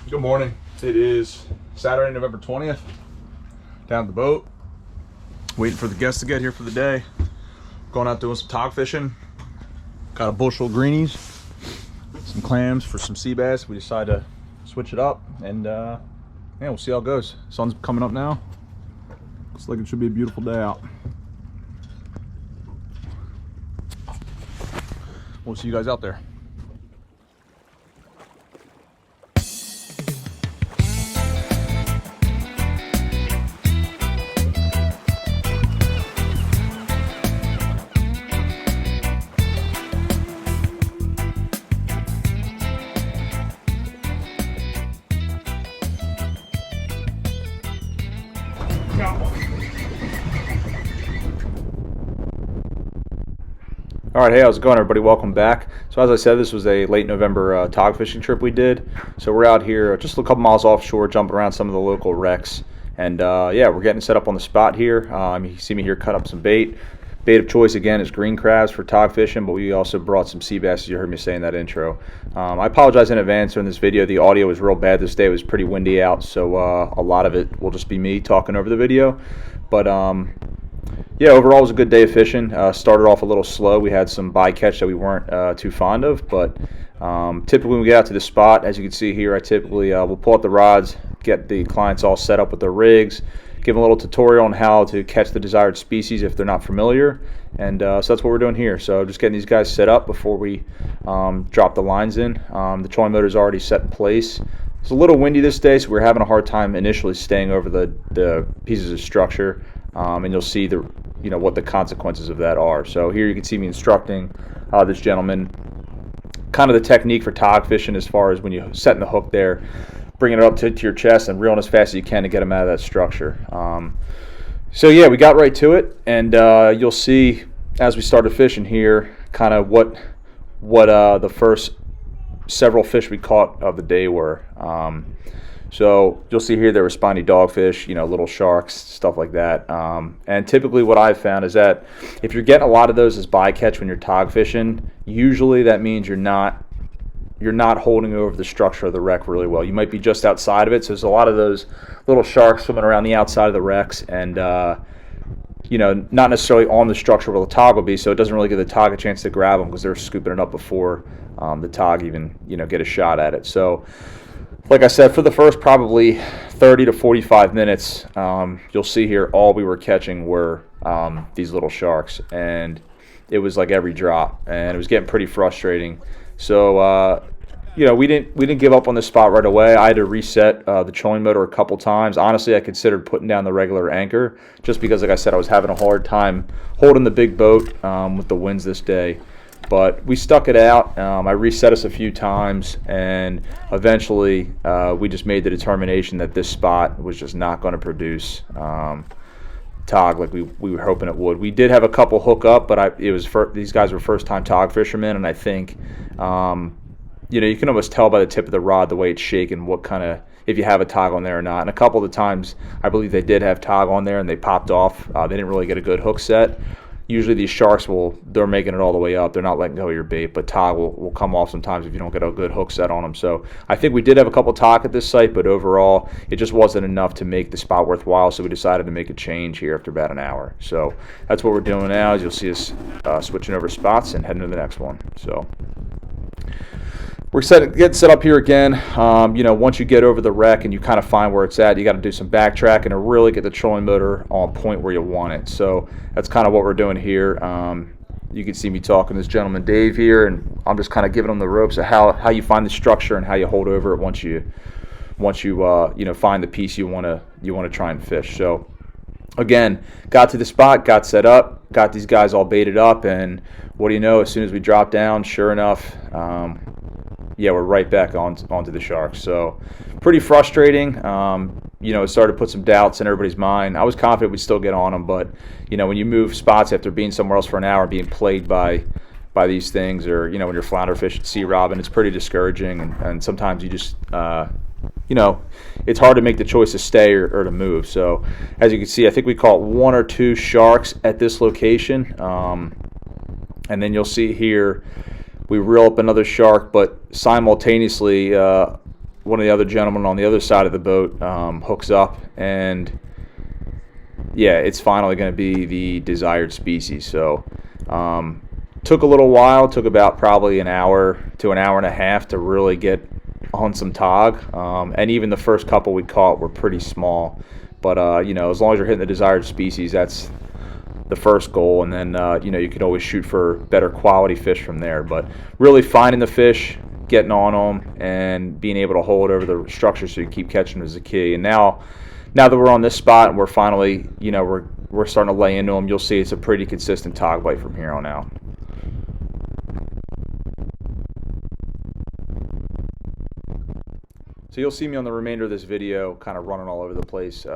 Good morning. It is Saturday, November 20th. Down at the boat, waiting for the guests to get here for the day. Going out doing some tog fishing. Got a bushel of greenies, some clams for some sea bass. We decided to switch it up, and yeah, we'll see how it goes. Sun's coming up now. Looks like it should be a beautiful day out. We'll see you guys out there. All right, hey, how's it going, everybody? Welcome back. So as I said, this was a late November tog fishing trip we did. So we're out here just a couple miles offshore, jumping around some of the local wrecks. And yeah, we're getting set up on the spot here. You see me here cut up some bait. Bait of choice, again, is green crabs for tog fishing, but we also brought some sea bass, as you heard me say in that intro. I apologize in advance in this video. The audio was real bad this day. It was pretty windy out, so a lot of it will just be me talking over the video. But yeah, overall it was a good day of fishing. Started off a little slow. We had some bycatch that we weren't too fond of, but typically when we get out to the spot, as you can see here, I typically will pull out the rods, get the clients all set up with their rigs, give them a little tutorial on how to catch the desired species if they're not familiar, and so that's what we're doing here. So just getting these guys set up before we drop the lines in. The trolling motor is already set in place. It's a little windy this day, so we're having a hard time initially staying over the pieces of structure, and you'll see what the consequences of that are. So here you can see me instructing this gentleman kind of the technique for tog fishing, as far as when you setting the hook there, bringing it up to your chest and reeling as fast as you can to get them out of that structure. So yeah, we got right to it, and you'll see as we started fishing here kind of what the first several fish we caught of the day were. So you'll see here there were spiny dogfish, little sharks, stuff like that. And typically what I've found is that if you're getting a lot of those as bycatch when you're tog fishing, usually that means you're not holding over the structure of the wreck really well. You might be just outside of it. So there's a lot of those little sharks swimming around the outside of the wrecks, and not necessarily on the structure where the tog will be, so it doesn't really give the tog a chance to grab them because they're scooping it up before the tog even get a shot at it. So like I said, for the first probably 30 to 45 minutes, you'll see here all we were catching were these little sharks, and it was like every drop, and it was getting pretty frustrating. So we didn't give up on this spot right away. I had to reset the trolling motor a couple times. Honestly, I considered putting down the regular anchor just because, like I said, I was having a hard time holding the big boat with the winds this day. But we stuck it out. I reset us a few times, and eventually we just made the determination that this spot was just not going to produce tog like we were hoping it would. We did have a couple hook up, but these guys were first-time tog fishermen, and I think you can almost tell by the tip of the rod the way it's shaking what kind of, if you have a tog on there or not. And a couple of the times I believe they did have tog on there and they popped off. They didn't really get a good hook set. Usually these sharks they're making it all the way up. They're not letting go of your bait, but tog will come off sometimes if you don't get a good hook set on them. So I think we did have a couple tog at this site, but overall it just wasn't enough to make the spot worthwhile, so we decided to make a change here after about an hour. So that's what we're doing now. As you'll see us switching over spots and heading to the next one. So we're getting set up here again. Once you get over the wreck and you kind of find where it's at, you got to do some backtracking to really get the trolling motor on point where you want it. So that's kind of what we're doing here. You can see me talking to this gentleman Dave here, and I'm just kind of giving him the ropes of how you find the structure and how you hold over it once you find the piece you want to try and fish. So again, got to the spot, got set up, got these guys all baited up, and what do you know? As soon as we drop down, sure enough. Yeah, we're right back onto the sharks. So pretty frustrating. It started to put some doubts in everybody's mind. I was confident we'd still get on them, but when you move spots after being somewhere else for an hour, being plagued by these things, or when you're flounder fishing, sea robbing, it's pretty discouraging. And sometimes you just it's hard to make the choice to stay or to move. So as you can see, I think we caught 1 or 2 sharks at this location, and then you'll see here we reel up another shark, but simultaneously one of the other gentlemen on the other side of the boat hooks up, and yeah, it's finally going to be the desired species. So took a little while, took about probably an hour to an hour and a half to really get on some tog, and even the first couple we caught were pretty small. But you know, as long as you're hitting the desired species, that's the first goal, and then you know, you can always shoot for better quality fish from there. But really finding the fish, getting on them, and being able to hold over the structure so you keep catching them is the key. And now that we're on this spot and we're finally, you know, we're starting to lay into them, you'll see it's a pretty consistent tog bite from here on out. So you'll see me on the remainder of this video kind of running all over the place,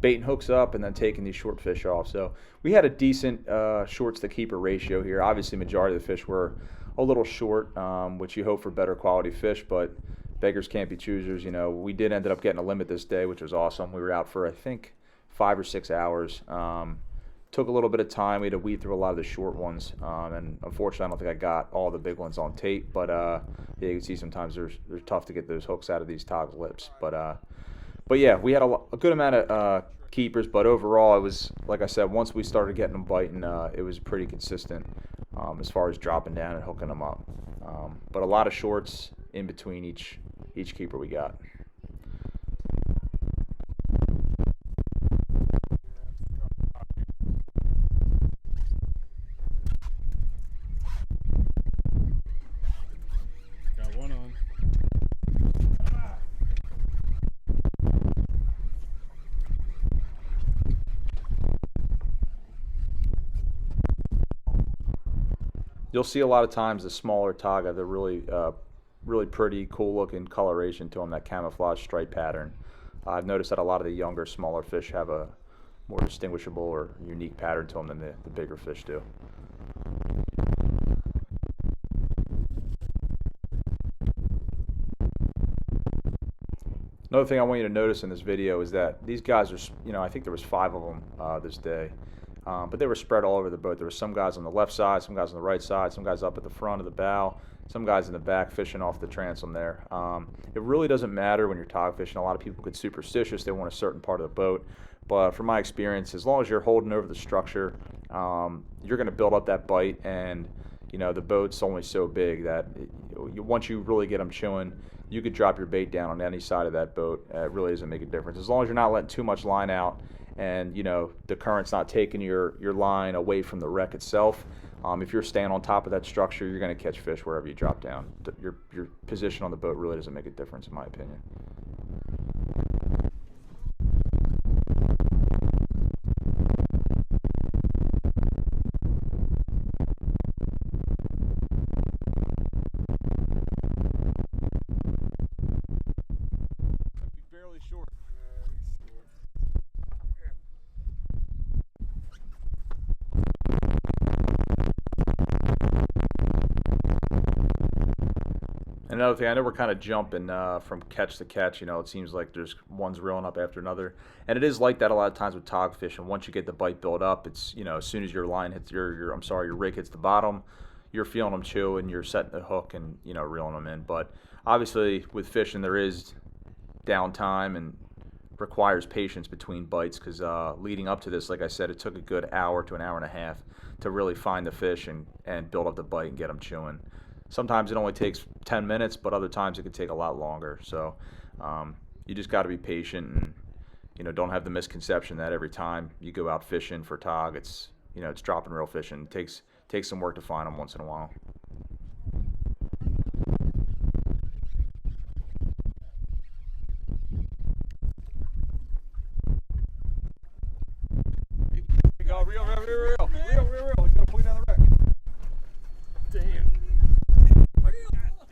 baiting hooks up and then taking these short fish off. So we had a decent shorts to keeper ratio here. Obviously majority of the fish were a little short, which you hope for better quality fish, but beggars can't be choosers. You know, we did end up getting a limit this day, which was awesome. We were out for I think 5 or 6 hours. Took a little bit of time. We had to weed through a lot of the short ones, and unfortunately I don't think I got all the big ones on tape, but yeah, you can see sometimes they're tough to get those hooks out of these tog lips. But yeah, we had a good amount of keepers, but overall it was, like I said, once we started getting them biting, it was pretty consistent as far as dropping down and hooking them up. But a lot of shorts in between each keeper we got. Got one on. You'll see a lot of times the smaller tog have the really pretty, cool-looking coloration to them, that camouflage stripe pattern. I've noticed that a lot of the younger, smaller fish have a more distinguishable or unique pattern to them than the bigger fish do. Another thing I want you to notice in this video is that these guys are, you know, I think there was 5 of them this day. But they were spread all over the boat. There were some guys on the left side, some guys on the right side, some guys up at the front of the bow, some guys in the back fishing off the transom there. It really doesn't matter when you're tog fishing. A lot of people get superstitious. They want a certain part of the boat. But from my experience, as long as you're holding over the structure, you're going to build up that bite. And, you know, the boat's only so big that once you really get them chewing, you could drop your bait down on any side of that boat. It really doesn't make a difference. As long as you're not letting too much line out, and you know the current's not taking your line away from the wreck itself. If you're staying on top of that structure, you're going to catch fish wherever you drop down. Your position on the boat really doesn't make a difference, in my opinion. Barely short. Another thing, I know we're kind of jumping from catch to catch. You know, it seems like there's one's reeling up after another, and it is like that a lot of times with tog fishing. Once you get the bite built up, it's, you know, as soon as your line hits your rig hits the bottom, you're feeling them chew and you're setting the hook and, you know, reeling them in. But obviously with fishing there is downtime and requires patience between bites, because leading up to this, like I said, it took a good hour to an hour and a half to really find the fish and build up the bite and get them chewing. Sometimes it only takes 10 minutes, but other times it could take a lot longer. So you just got to be patient, and, you know, don't have the misconception that every time you go out fishing for tog, it's, you know, it's dropping real fish, and it takes some work to find them once in a while. Reel. He's gonna pull you down the wreck. Damn.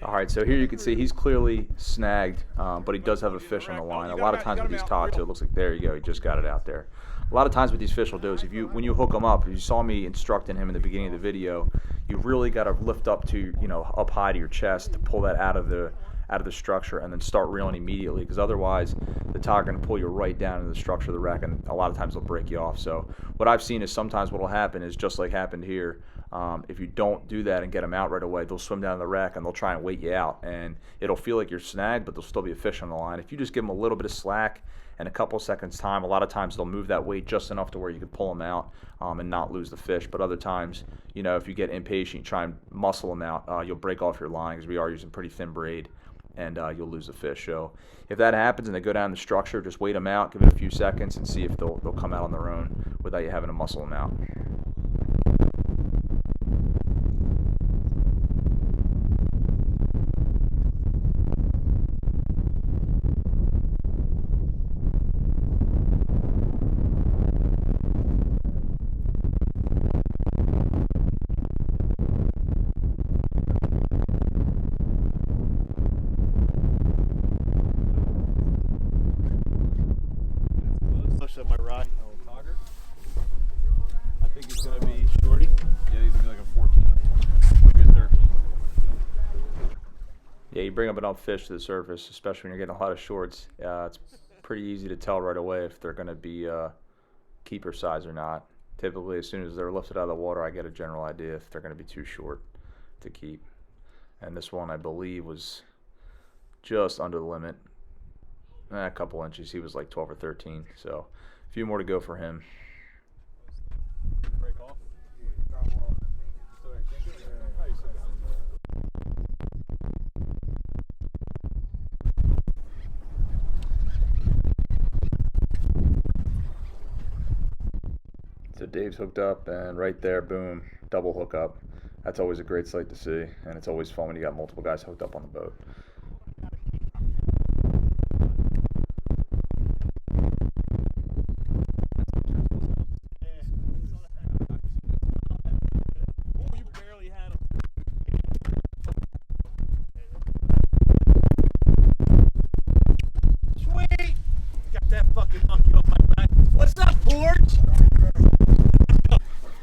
All right, so here you can see he's clearly snagged, but he does have a fish on the line. A lot of times with these tog, too, it looks like, there you go, he just got it out there. A lot of times what these fish will do is, when you hook them up, if you saw me instructing him in the beginning of the video, you've really got to lift up to, you know, up high to your chest to pull that out of the structure, and then start reeling immediately, because otherwise the tog are going to pull you right down into the structure of the wreck, and a lot of times they'll break you off. So what I've seen is sometimes what will happen is, just like happened here, If you don't do that and get them out right away, they'll swim down the wreck and they'll try and wait you out, and it'll feel like you're snagged, but there'll still be a fish on the line. If you just give them a little bit of slack and a couple seconds time, a lot of times they'll move that weight just enough to where you can pull them out and not lose the fish. But other times, you know, if you get impatient, you try and muscle them out, you'll break off your line, because we are using pretty thin braid, and you'll lose the fish. So if that happens and they go down the structure, just wait them out, give it a few seconds, and see if they'll come out on their own without you having to muscle them out. At my right. Oh, Togger. I think he's going to be shorty. Yeah, he's going to be like a 14. Good 13. Yeah, you bring up enough fish to the surface, especially when you're getting a lot of shorts. It's pretty easy to tell right away if they're going to be keeper size or not. Typically, as soon as they're lifted out of the water, I get a general idea if they're going to be too short to keep. And this one, I believe, was just under the limit. A couple inches. He was like 12 or 13, so a few more to go for him. Break off. Still ain't thinking? How you say So Dave's hooked up, and right there, boom, double hook up. That's always a great sight to see, and it's always fun when you got multiple guys hooked up on the boat.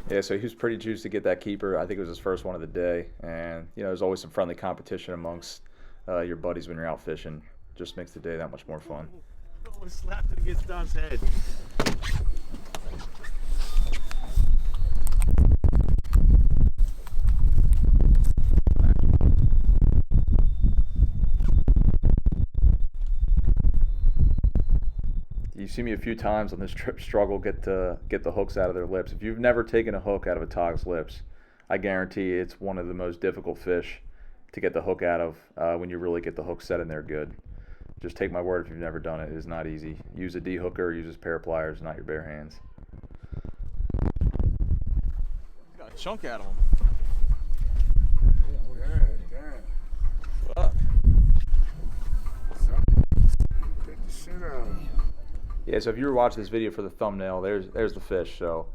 Yeah, so he was pretty juiced to get that keeper. I think it was his first one of the day, and you know, there's always some friendly competition amongst your buddies when you're out fishing. Just makes the day that much more fun. Oh, slapped it against Don's head. You see me a few times on this trip struggle get the hooks out of their lips. If you've never taken a hook out of a tog's lips, I guarantee it's one of the most difficult fish to get the hook out of when you really get the hook set in there good. Just take my word, if you've never done it, it is not easy. Use a D-hooker, use a pair of pliers, not your bare hands. He's got a chunk out of him. What up? Get the shit out of him. Yeah, so if you were watching this video for the thumbnail, there's the fish. So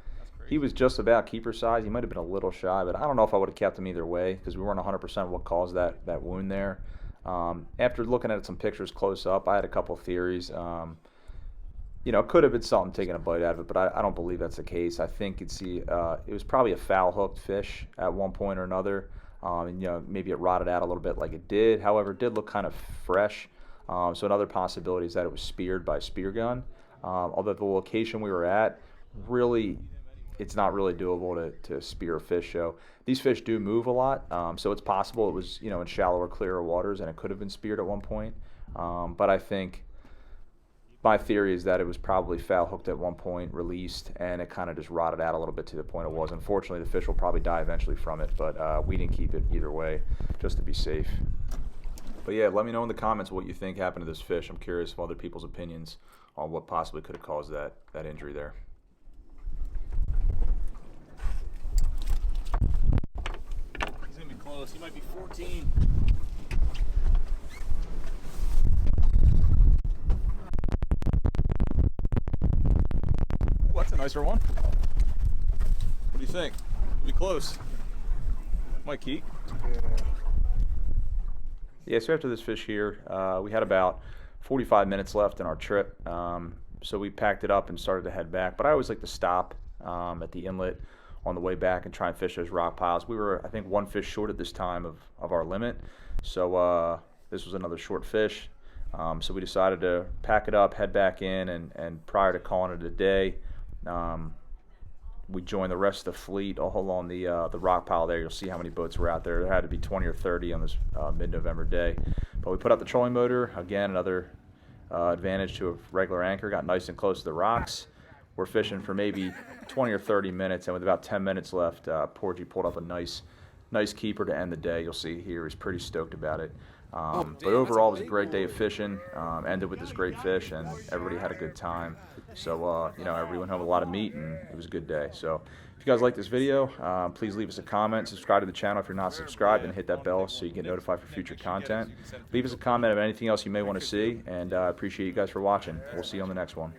he was just about keeper size. He might have been a little shy, but I don't know if I would have kept him either way, because we weren't 100% what caused that wound there. After looking at some pictures close up, I had a couple of theories. You know, it could have been something taking a bite out of it, but I don't believe that's the case. I think it was probably a foul hooked fish at one point or another. And, you know, maybe it rotted out a little bit like it did. However, it did look kind of fresh. So another possibility is that it was speared by a spear gun. Although the location we were at, really, it's not really doable to spear a fish. So these fish do move a lot, so it's possible it was, you know, in shallower, clearer waters, and it could have been speared at one point. But I think my theory is that it was probably foul hooked at one point, released, and it kind of just rotted out a little bit to the point it was. Unfortunately, the fish will probably die eventually from it, but we didn't keep it either way, just to be safe. But yeah, let me know in the comments what you think happened to this fish. I'm curious of other people's opinions on what possibly could have caused that injury there. He's gonna be close. He might be 14. Ooh, that's a nicer one. What do you think? It'll be close. Might keep. Yeah, so after this fish here, we had about 45 minutes left in our trip. So we packed it up and started to head back. But I always like to stop at the inlet on the way back and try and fish those rock piles. We were, I think, one fish short at this time of our limit. So this was another short fish. So we decided to pack it up, head back in, and prior to calling it a day, we joined the rest of the fleet all along the rock pile there. You'll see how many boats were out there. There had to be 20 or 30 on this mid-November day. But we put out the trolling motor. Again, another advantage to a regular anchor. Got nice and close to the rocks. We're fishing for maybe 20 or 30 minutes, and with about 10 minutes left, Porgy pulled up a nice keeper to end the day. You'll see here he's pretty stoked about it. But overall, it was a great day of fishing. Ended with this great fish, and everybody had a good time. So, everybody went home with a lot of meat, and it was a good day. So, if you guys like this video, please leave us a comment. Subscribe to the channel if you're not subscribed, and hit that bell so you get notified for future content. Leave us a comment of anything else you may want to see, and I appreciate you guys for watching. We'll see you on the next one.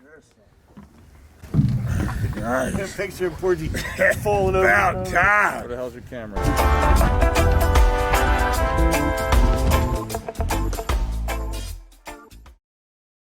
Nice. Picture of Porgy falling over. About time. Where the hell's your camera?